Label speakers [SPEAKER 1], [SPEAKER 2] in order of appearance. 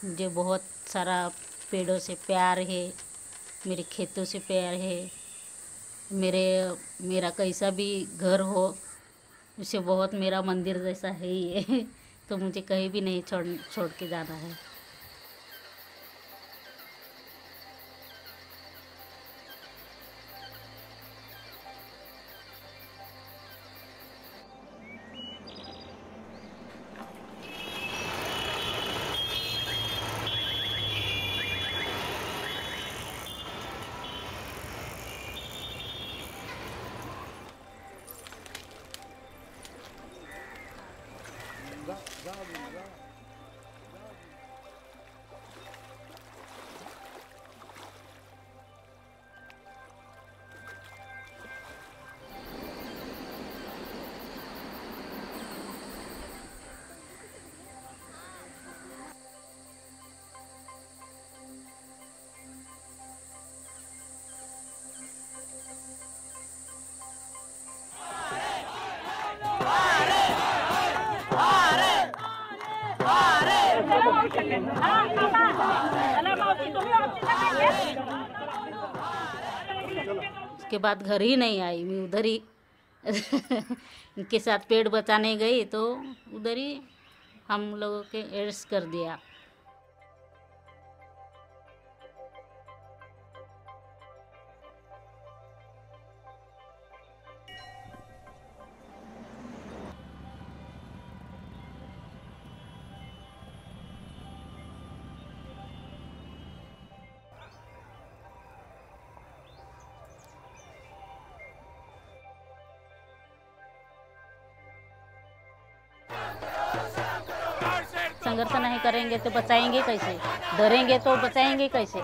[SPEAKER 1] मुझे बहुत सारा पेड़ों से प्यार है, मेरे खेतों से प्यार है। मेरे मेरा कैसा भी घर हो, उसे बहुत मेरा मंदिर जैसा है ये तो मुझे कहीं भी नहीं छोड़ के जाना है। उसके बाद घर ही नहीं आई, मैं उधर ही इनके साथ पेड़ बचाने गई तो उधर ही हम लोगों के एड्स कर दिया। संघर्ष नहीं करेंगे तो बचाएंगे कैसे, डरेंगे तो बचाएंगे कैसे।